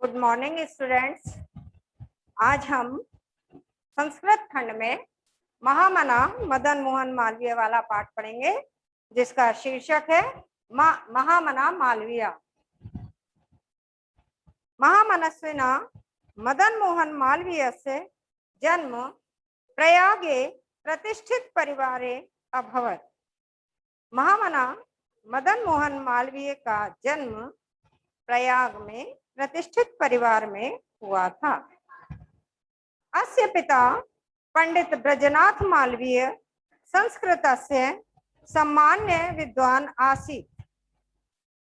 Good morning students. आज हम संस्कृत खंड में महामना मदन मोहन मालवीय वाला पाठ पढ़ेंगे, जिसका शीर्षक है महामना मालवीय। महामनस्विना मदन मोहन मालवीयस्य जन्म प्रयागे प्रतिष्ठित परिवारे अभवत्। महामना मदन मोहन मालवीय का जन्म प्रयाग में प्रतिष्ठित परिवार में हुआ था। अस्य पिता पंडित ब्रजनाथ मालवीय संस्कृतस्य सामान्य विद्वान आसीत्।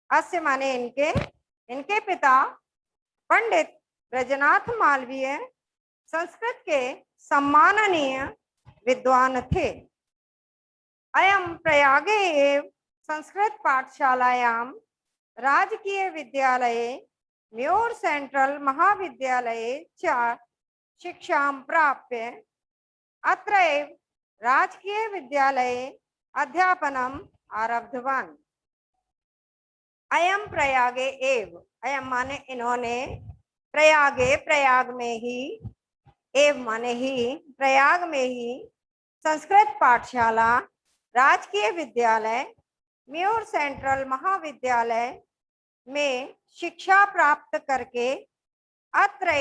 अस्य माने इनके पिता पंडित ब्रजनाथ मालवीय संस्कृत के सम्माननीय विद्वान थे। अयं प्रयागे एव संस्कृत पाठशालायां राजकीय विद्यालये म्यूर सेंट्रल महाविद्यालये च शिक्षां प्राप्य अत्र एव राजकीय विद्यालये अध्यापनम् आरब्धवान्। अयं प्रयागे एव, अयं माने इन्होंने, प्रयाग में ही, एव माने ही, प्रयाग में ही संस्कृत पाठशाला राजकीय विद्यालय म्यूर सेंट्रल महाविद्यालय में शिक्षा प्राप्त करके अत्र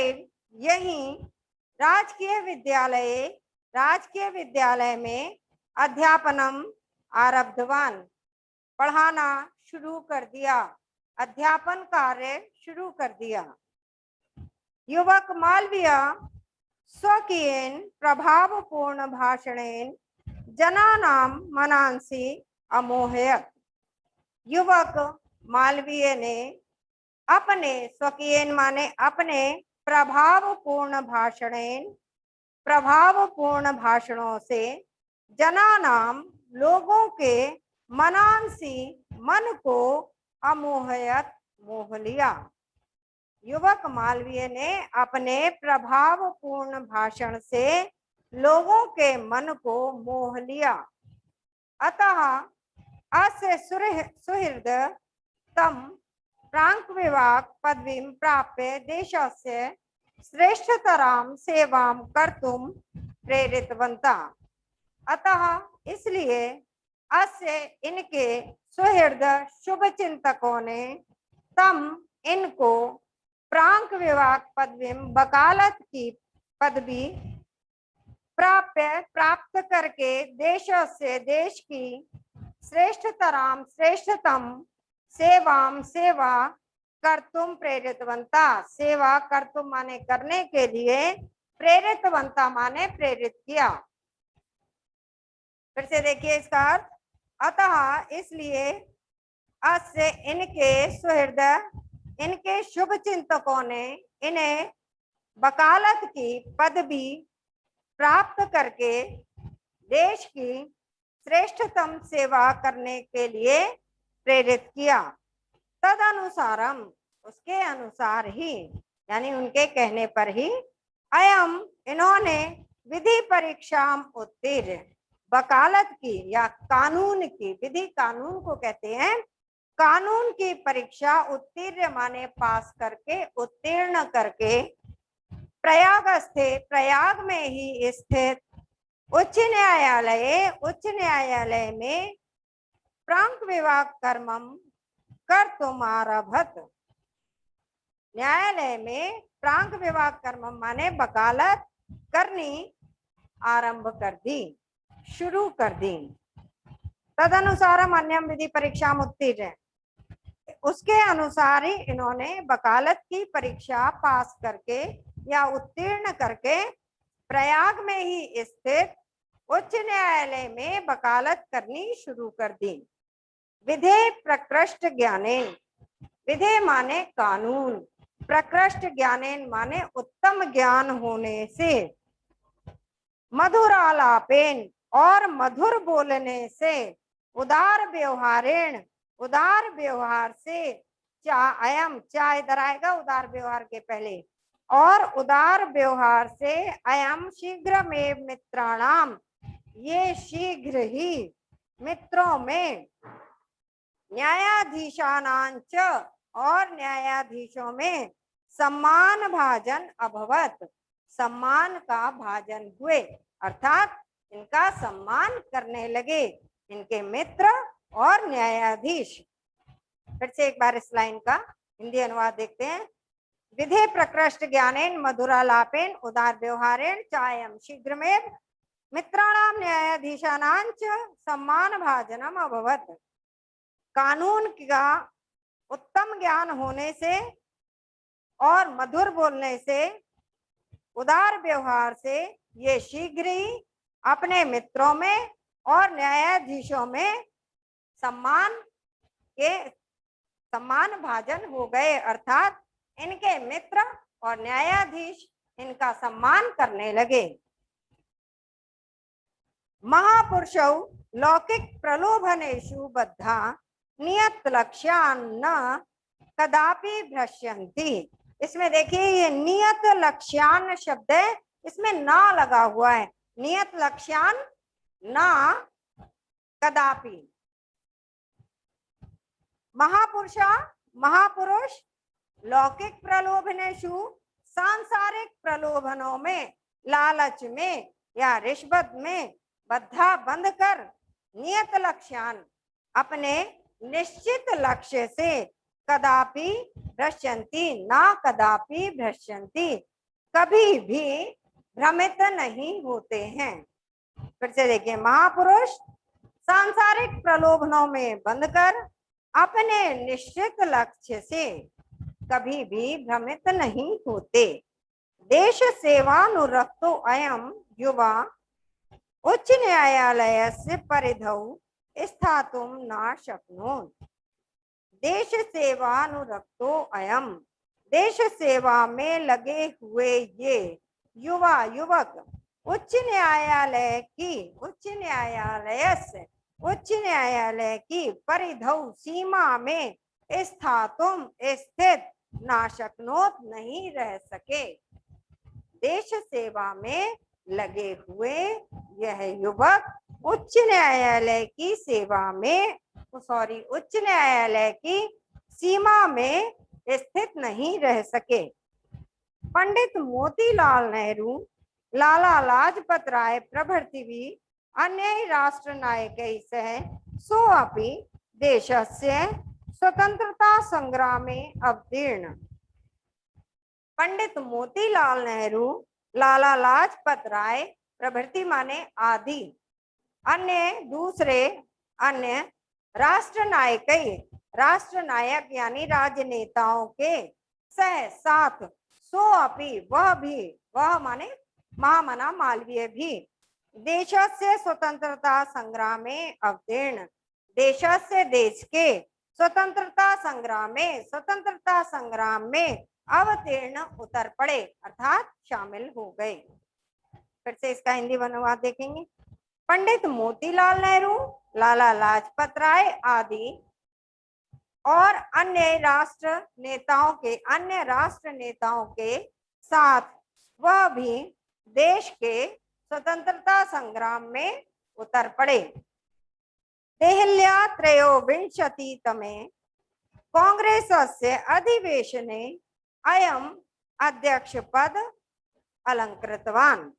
यहीं राजकीय विद्यालय में अध्यापनम आरब्धवान, पढ़ाना शुरू कर दिया, अध्यापन कार्य शुरू कर दिया। युवक मालवीय स्वकीयेन प्रभावपूर्ण भाषणेन जनानां मनांसि अमोहयत्। युवक मालवीय ने अपने स्वकीयेन माने अपने प्रभावपूर्ण भाषणों से जनानाम लोगों के मनांसी मन को अमोहयत मोह लिया। युवक मालवीय ने अपने प्रभावपूर्ण भाषण से लोगों के मन को मोह लिया। अतः अस्य सुहृद तम प्रांक्विवाक पदवीं प्राप्य देशस्य श्रेष्ठतरां सेवां कर्तुं प्रेरितवन्तः। अतः इसलिए अस्य इनके सुहृद शुभ चिंतकों ने तम इनको प्रांक्विवाक पदवीं वकालत की पदवी प्राप्त करके देश की श्रेष्ठतम सेवा कर्तुम प्रेरितवंता। सेवा कर्तुम माने करने के लिए, प्रेरितवंता माने प्रेरित किया। फिर से देखिए इसका अर्थ। अतः इसलिए अस्य इनके सुहृद, इनके शुभ चिंतकों ने इन्हें वकालत की पदवी प्राप्त करके देश की श्रेष्ठतम सेवा करने के लिए प्रेरित किया। तदनुसारम, उसके अनुसार ही, यानी उनके कहने पर ही, अयम इन्होंने विधि परीक्षा उत्तीर्ण, वकालत की या कानून की, विधि कानून को कहते हैं, कानून की परीक्षा उत्तीर्ण माने पास करके, उत्तीर्ण करके प्रयाग में ही स्थित उच्च न्यायालय में प्रांक्विवाक कर्मम कर्तुम आरभत। न्यायालय में प्रांक्विवाक कर्मम माने वकालत करनी आरंभ कर दी, शुरू कर दी। तदनुसारम अन्यम विधि परीक्षा उत्तीर्ण, उसके अनुसार ही इन्होंने वकालत की परीक्षा पास करके या उत्तीर्ण करके प्रयाग में ही स्थित उच्च न्यायालय में वकालत करनी शुरू कर दी। विधे प्रकृष्ट ज्ञानेन, विधे माने कानून, प्रकृष्ट ज्ञानेन माने उत्तम ज्ञान होने से, मधुर आलापेन और मधुर बोलने से, उदार व्यवहार से, अयम चा इधर आएगा उदार व्यवहार के पहले, और उदार व्यवहार से अयम शीघ्रमेव मित्राणाम, ये शीघ्र ही मित्रों में, न्यायाधीशानांच और न्यायाधीशों में, सम्मान भाजन अभवत, सम्मान का भाजन हुए, अर्थात इनका सम्मान करने लगे इनके मित्र और न्यायाधीश। फिर से एक बार इस लाइन का हिंदी अनुवाद देखते हैं। विधे प्रकृष्ट ज्ञानेन मधुरालापेन उदार व्यवहारेण चायम शीघ्रमेव मित्राणाम न्यायाधीशानांच सम्मान भाजनम अभवत। कानून का उत्तम ज्ञान होने से और मधुर बोलने से, उदार व्यवहार से ये शीघ्र ही अपने मित्रों में और न्यायाधीशों में सम्मान भाजन हो गए, अर्थात इनके मित्र और न्यायाधीश इनका सम्मान करने लगे। महापुरुषौ लौकिक प्रलोभनेषु बद्धा नियत लक्ष्यान्न कदापि भ्रश्यन्ति। इसमें देखिए ये नियत लक्ष्यान शब्द है, इसमें ना लगा हुआ है, नियत लक्ष्यान ना कदापि। महापुरुष लौकिक प्रलोभनेषु सांसारिक प्रलोभनों में, लालच में या रिश्वत में बद्धा बंध कर नियत लक्ष्यान अपने निश्चित लक्ष्य से कदापि भ्रश्यन्ति, ना कदापि भ्रश्यन्ति, कभी भी भ्रमित नहीं होते हैं। फिर से देखिए, महापुरुष सांसारिक प्रलोभनों में बंधकर अपने निश्चित लक्ष्य से कभी भी भ्रमित नहीं होते। देश सेवानुरक्तो अयम युवा उच्च न्यायालयस्य परिधौ स्थातुं न शक्नोति। देश सेवानुरक्तो अयम, देश सेवा में लगे हुए ये युवक उच्च न्यायालय की परिधौ सीमा में स्थित ना शक्नोत नहीं रह सके। देश सेवा में लगे हुए यह युवक उच्च न्यायालय की सीमा में स्थित नहीं रह सके। पंडित मोतीलाल नेहरू, लाला लाजपत राय प्रभृति अन्य राष्ट्र नायकै सह सोऽपि देशस्य स्वतंत्रता संग्रामे अवतीर्ण। पंडित मोतीलाल नेहरू, लाला लाजपत राय प्रभृति माने आदि अन्य राष्ट्र नायक यानी राजनेताओं के साथ सोअपि वह माने महामना मालवीय भी देशस्य स्वतंत्रता संग्रामे अवतीर्ण, देशस्य देश के स्वतंत्रता संग्राम में अवतीर्ण उतर पड़े, अर्थात शामिल हो गए। फिर से इसका हिंदी अनुवाद देखेंगे। पंडित मोतीलाल नेहरू, लाला लाजपत राय आदि और अन्य राष्ट्र नेताओं के साथ वह भी देश के स्वतंत्रता संग्राम में उतर पड़े। देहल्या त्रयोविंशतितमे कांग्रेसस्य अधिवेशने अयम अध्यक्ष पद अलंकृतवान्।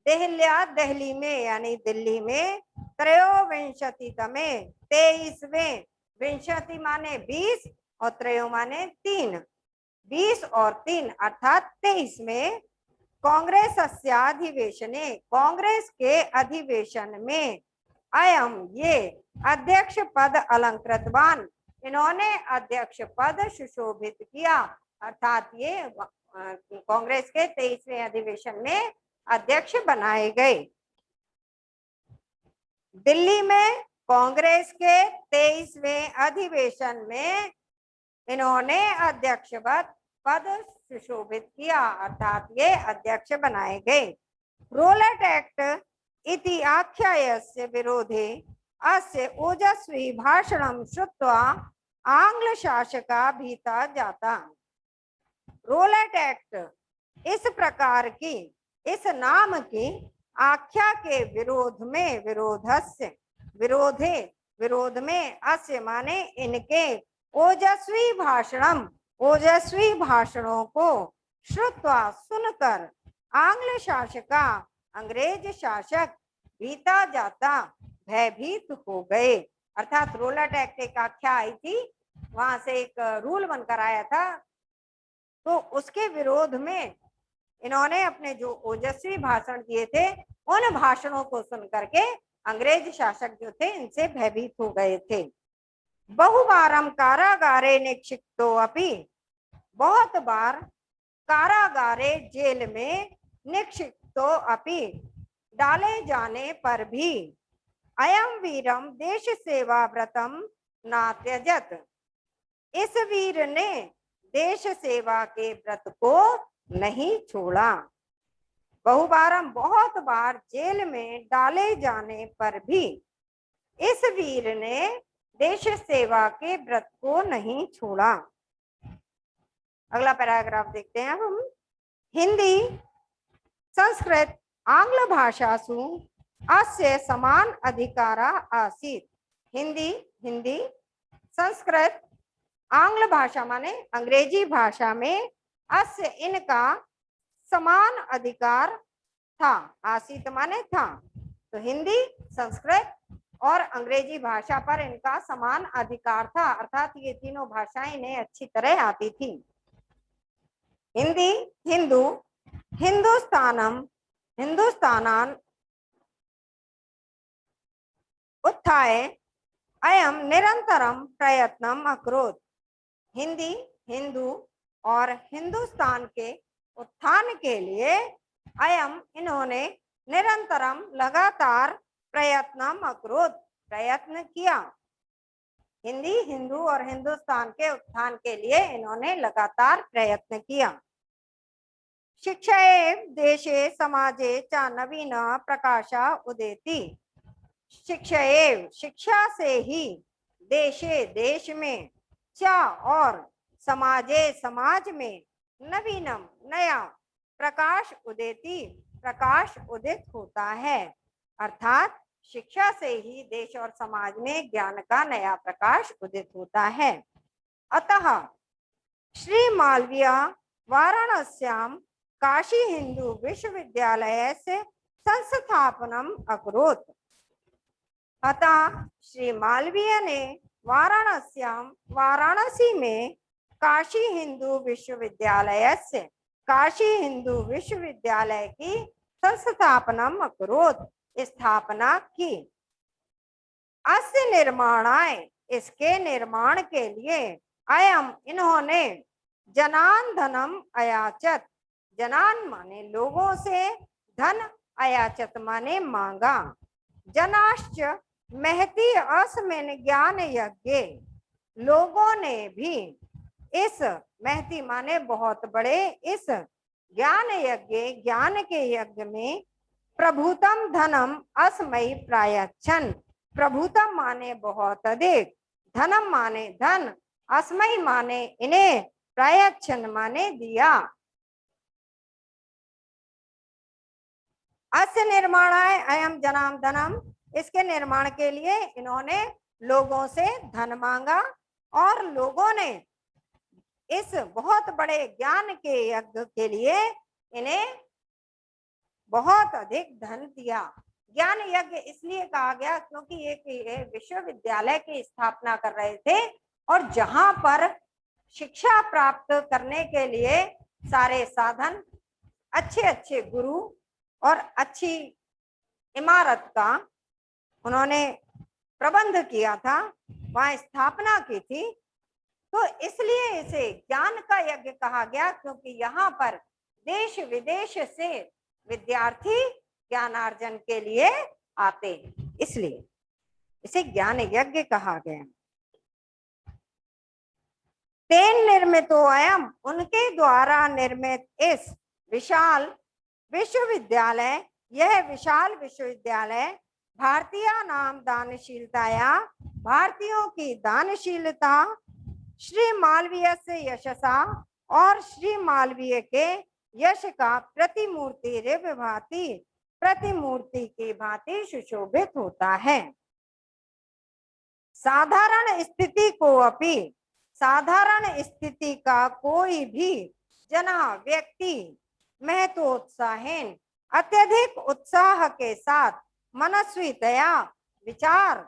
दिल्ली में यानी दिल्ली में त्रयोविंशतितमे 23वें, विंशति माने 20 और त्रयो माने 3, 20 और 3 अर्थात 23 में कांग्रेसस्य अधिवेशने, कांग्रेस के अधिवेशन में अयम ये अध्यक्ष पद अलंकृतवान, इन्होंने अध्यक्ष पद सुशोभित किया, अर्थात ये कांग्रेस के 23वें अधिवेशन में अध्यक्ष बनाए गए। दिल्ली में कांग्रेस के 23वें अधिवेशन में इन्होंने अध्यक्ष पद सुशोभित किया, अर्थात ये अध्यक्ष बनाए गए। रोलेट एक्ट इति आख्यायस्य विरोधे अस्य ओजस्वी भाषणं श्रुत्वा आंग्ल शासका भीता जाता। रोलेट एक्ट इस प्रकार की, इस नाम की आख्या के विरोध में अस्य माने इनके ओजस्वी भाषणम ओजस्वी भाषणों को श्रुत्वा सुनकर आंग्ल शासका अंग्रेज शासक भीता जाता भयभीत हो गए। अर्थात रोलट एक्ट एक आख्या आई थी, वहां से एक रूल बनकर आया था, तो उसके विरोध में इन्होंने अपने जो ओजस्वी भाषण दिए थे उन भाषणों को सुनकर के अंग्रेज शासक जो थे इनसे भयभीत हो गए थे। बहुबारम कारागारे निक्षिप्तो अपि, बहुत बार कारागारे जेल में निक्षिप्तो अपि डाले जाने पर भी अयम वीरम देश सेवा व्रतम ना त्यजत, इस वीर ने देश सेवा के व्रत को नहीं छोड़ा। बहुबारम बहुत बार जेल में डाले जाने पर भी इस वीर ने देश सेवा के व्रत को नहीं छोड़ा। अगला पैराग्राफ देखते हैं हम। हिंदी संस्कृत आंग्ल भाषासु अस्य समान अधिकारा आसीत्। हिंदी हिंदी संस्कृत आंग्ल भाषा माने अंग्रेजी भाषा में अस्य इनका समान अधिकार था। आसीत माने था, तो हिंदी संस्कृत और अंग्रेजी भाषा पर इनका समान अधिकार था, अर्थात ये तीनों भाषाएं इन्हें अच्छी तरह आती थी। हिंदी हिंदू हिंदुस्तानम हिंदुस्तानान उत्थाय अयम निरंतरम प्रयत्नम अकरोत्। हिंदी हिंदू और हिंदुस्तान के उत्थान के लिए अयम इन्होंने निरंतरम लगातार प्रयत्नम अकरोत् प्रयत्न किया। हिंदी हिंदू और हिंदुस्तान के उत्थान के लिए इन्होंने लगातार प्रयत्न किया। शिक्षाए देशे समाजे च नवीन प्रकाशा उदेति। शिक्षाए शिक्षा से ही देशे देश में च और समाजे समाज में नवीनम नया प्रकाश उदेति प्रकाश उदित होता है। अर्थात शिक्षा से ही देश और समाज में ज्ञान का नया प्रकाश उदित होता है। अतः श्री मालवीय वाराणस्यां काशी हिंदू विश्वविद्यालय से संस्थापनम अकरोत्। अतः श्री मालवीय ने वाराणसी में काशी हिंदू विश्वविद्यालय से काशी हिंदू विश्वविद्यालय की संस्थापनम अकरोत् स्थापना की। अस्य निर्माणाय इसके निर्माण के लिए अयम इन्होंने जनान धनम अयाचत। जनान माने लोगों से, धन अयाचत माने मांगा। जनाश्च महती अस्मिन् ज्ञान यज्ञ, लोगों ने भी इस महती माने बहुत बड़े इस ज्ञान यज्ञ ज्ञान के यज्ञ में प्रभुतम धनम अस्मयी प्रायच्छन। प्रभुतम माने बहुत अधिक, धनम माने धन, अस्मयी माने इन्हें, प्रायच्छन माने दिया। अस्य निर्माणाय अयम जनाम धनम, इसके निर्माण के लिए इन्होंने लोगों से धन मांगा और लोगों ने इस बहुत बड़े ज्ञान के यज्ञ के लिए इन्हें बहुत अधिक धन दिया। ज्ञान यज्ञ इसलिए कहा गया क्योंकि ये विश्वविद्यालय की स्थापना कर रहे थे और जहां पर शिक्षा प्राप्त करने के लिए सारे साधन, अच्छे अच्छे गुरु और अच्छी इमारत का उन्होंने प्रबंध किया था, वहां स्थापना की थी, तो इसलिए इसे ज्ञान का यज्ञ कहा गया क्योंकि यहाँ पर देश विदेश से विद्यार्थी ज्ञानार्जन के लिए आते, इसलिए इसे ज्ञान यज्ञ कहा गया। तेन निर्मितो अयम, उनके द्वारा निर्मित इस विशाल विश्वविद्यालय, यह विशाल विश्वविद्यालय भारतीय नाम दानशीलताया, भारतीयों की दानशीलता, श्री मालवीय से यशसा और श्री मालवीय के यश का प्रतिमूर्ति रे विभाति, प्रतिमूर्ति की भांति सुशोभित होता है। साधारण स्थिति को अपि, साधारण स्थिति का कोई भी जना व्यक्ति महत्वोत्साहीन अत्यधिक उत्साह के साथ मनस्वितया विचार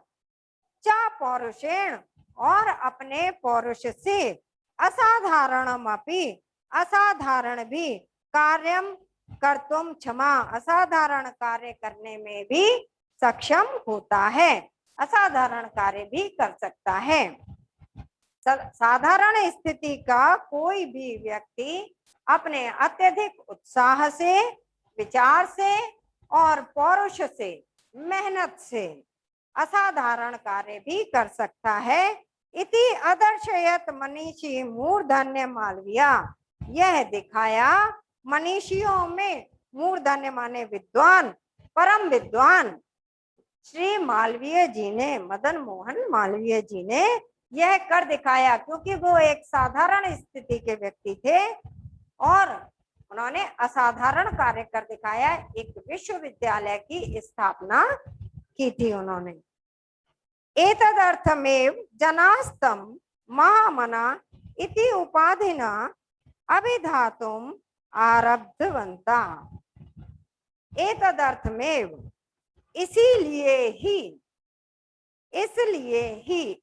च पौरुषेण और अपने पौरुष से असाधारणमपि असाधारण भी कार्यम कर्तुम क्षमा असाधारण कार्य करने में भी सक्षम होता है, असाधारण कार्य भी कर सकता है। साधारण स्थिति का कोई भी व्यक्ति अपने अत्यधिक उत्साह से, विचार से और पौरुष से, मेहनत से असाधारण कार्य भी कर सकता है। इति अदर्शयत मनीषी मूर्धन्य मालविया, यह दिखाया मनीषियों में मूर्धन्य माने विद्वान, परम विद्वान श्री मालवीय जी ने, मदन मोहन मालवीय जी ने यह कर दिखाया, क्योंकि वो एक साधारण स्थिति के व्यक्ति थे और उन्होंने असाधारण कार्य कर दिखाया। एक विश्वविद्यालय की स्थापना की थी उन्होंने। एतदर्थमेव जनास्तम महामना इति उपाधिना अभिधातुम आरब्धवन्ता। एतदर्थमेव इसीलिए ही,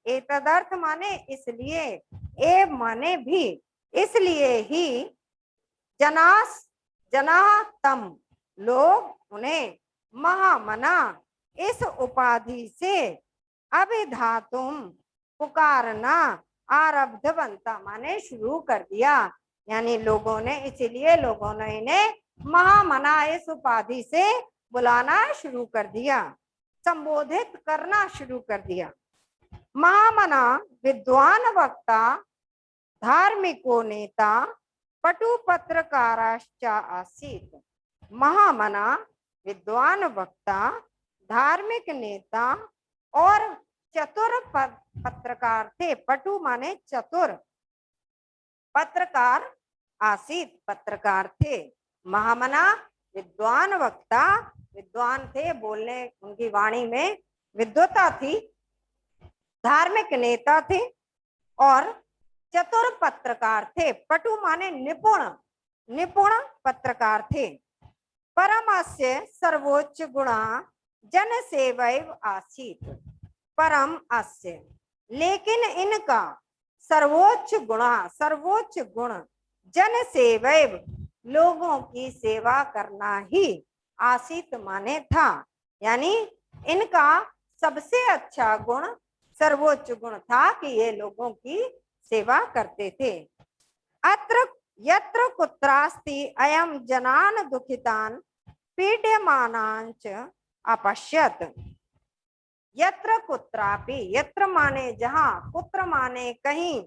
एतदर्थ माने इसलिए, एव माने भी, इसलिए ही जना तम लोग उन्हें महामना इस उपाधि से अभिधातुम पुकारना आरब्धवंता माने शुरू कर दिया। यानी लोगों ने, इसीलिए लोगों ने इन्हें महामना इस उपाधि से बुलाना शुरू कर दिया, संबोधित करना शुरू कर दिया। महामना विद्वान वक्ता धार्मिको नेता पटु पत्रकाराश्च आसीत्। महामना विद्वान वक्ता, धार्मिक नेता और चतुर पत्रकार थे। पटु माने चतुर, पत्रकार आसीत पत्रकार थे। महामना विद्वान वक्ता, विद्वान थे, बोलने उनकी वाणी में विद्वता थी, धार्मिक नेता थे और चतुर पत्रकार थे। पटु माने निपुण, निपुण पत्रकार थे। परमस्य सर्वोच्च गुणा जन सेवैव आसीत। परम अस्य, लेकिन इनका सर्वोच्च गुणा, सर्वोच्च गुण जन सेवैव लोगों की सेवा करना ही आसीत माने था। यानी इनका सबसे अच्छा गुण, सर्वोच्च गुण था कि ये लोगों की सेवा करते थे। अत्र यत्र कुत्रास्ति अयम जनान दुखितान पीड्यमानांच अपश्यत। यत्र कुत्रापि, यत्र माने जहां, कुत्र माने कहीं,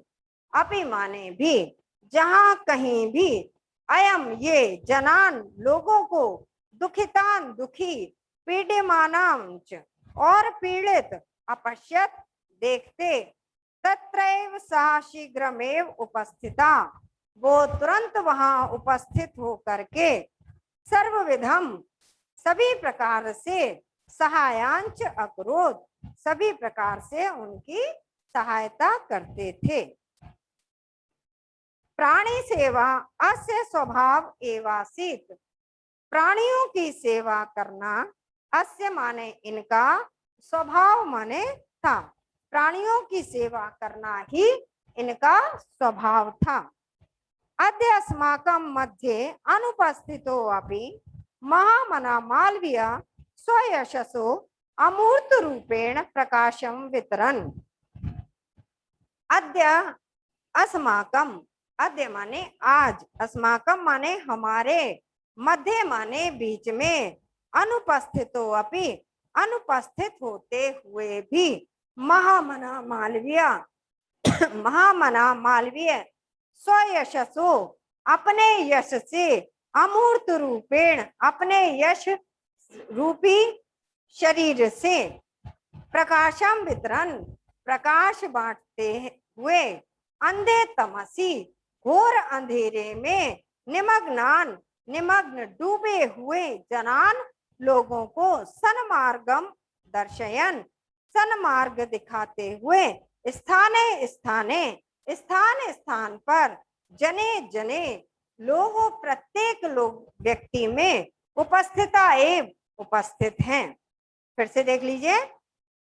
अपि माने भी, जहां कहीं भी, अयम ये जनान लोगों को, दुखितान दुखी, पीड्यमानांच और पीड़ित, अपश्यत देखते, तत्रैव सा शीघ्रमेव उपस्थिता, वो तुरंत वहां उपस्थित हो करके सर्वविधम सभी प्रकार से, सहायांच अकरोध सभी प्रकार से उनकी सहायता करते थे। प्राणी सेवा अस्य स्वभाव एवासीत। प्राणियों की सेवा करना, अस्य माने इनका, स्वभाव माने था, प्राणियों की सेवा करना ही इनका स्वभाव था। अद्य अस्माकं मध्ये अनुपस्थितो अपि महामना मालवीय स्वयशसो अमूर्त रूपेण प्रकाशम वितरन्। अद्य अस्माकं, अद्य माने आज, अस्माकं माने हमारे, मध्य माने बीच में, अनुपस्थितो अपि अनुपस्थित होते हुए भी, महामना मालवीय महामना मालवीय स्वयशसो अपने यश से, अमूर्त रूपेण अपने यश रूपी शरीर से, प्रकाशम वितरण प्रकाश बांटते हुए, अंधे तमसी घोर अंधेरे में, निमग्न डूबे हुए जनान लोगों को, सन्मार्गम दर्शयन सन्मार्ग दिखाते हुए, स्थाने स्थाने स्थान स्थान पर जने जने लोगों प्रत्येक लोग व्यक्ति में उपस्थिता एव उपस्थित हैं। फिर से देख लीजिए,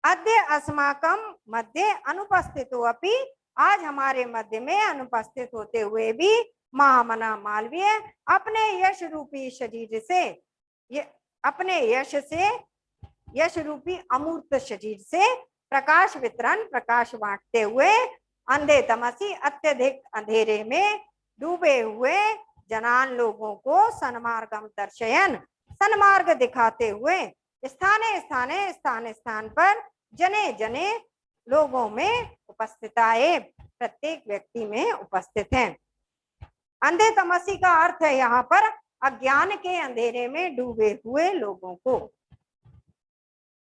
अद्य अस्माकं मध्य अनुपस्थितो अपि, आज हमारे मध्य में अनुपस्थित होते हुए भी महामना मालवीय अपने यश रूपी शरीर से, अपने यश रूपी अमूर्त शरीर से प्रकाश वितरण, प्रकाश बांटते हुए अंधे तमसी अत्यधिक अंधेरे में डूबे हुए जनान लोगों को सन्मार्गम दर्शयन, सन्मार्ग दिखाते हुए स्थाने स्थाने स्थान स्थान पर जने जने लोगों में उपस्थिताए, प्रत्येक व्यक्ति में उपस्थित हैं। अंधे तमसी का अर्थ है यहाँ पर अज्ञान के अंधेरे में डूबे हुए लोगों को।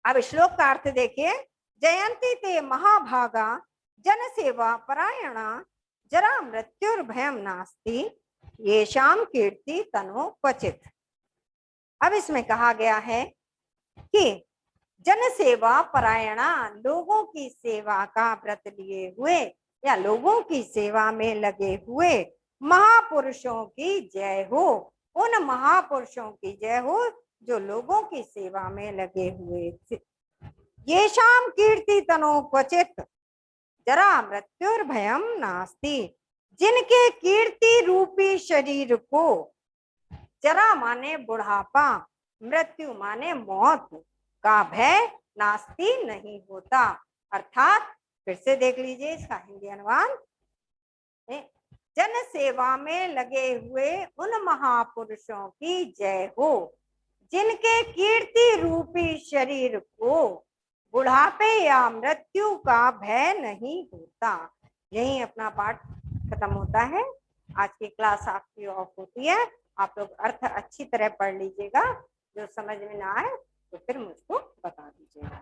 अब श्लोक का अर्थ देखिए, जयंती ते महाभागा जन सेवा परायणा जरा मृत्युर्भयम नास्ति येषाम कीर्ति तनो क्वचित। अब इसमें कहा गया है कि जन सेवा परायणा, लोगों की सेवा का व्रत लिए हुए या लोगों की सेवा में लगे हुए महापुरुषों की जय हो, उन महापुरुषों की जय हो जो लोगों की सेवा में लगे हुए। येषाम कीर्ति तनो क्वचित जरा मृत्युर्भयम नास्ति, जिनके कीर्ति रूपी शरीर को, जरा माने बुढ़ापा, मृत्यु माने मौत का भय नास्ति नहीं होता। अर्थात फिर से देख लीजिए इसका हिंदी अनुवाद, जन सेवा में लगे हुए उन महापुरुषों की जय हो जिनके कीर्ति रूपी शरीर को बुढ़ापे या मृत्यु का भय नहीं होता। यही अपना पाठ खत्म होता है। आज की क्लास आपकी ऑफ होती है। आप लोग अर्थ अच्छी तरह पढ़ लीजिएगा, जो समझ में ना आए तो फिर मुझको बता दीजिएगा।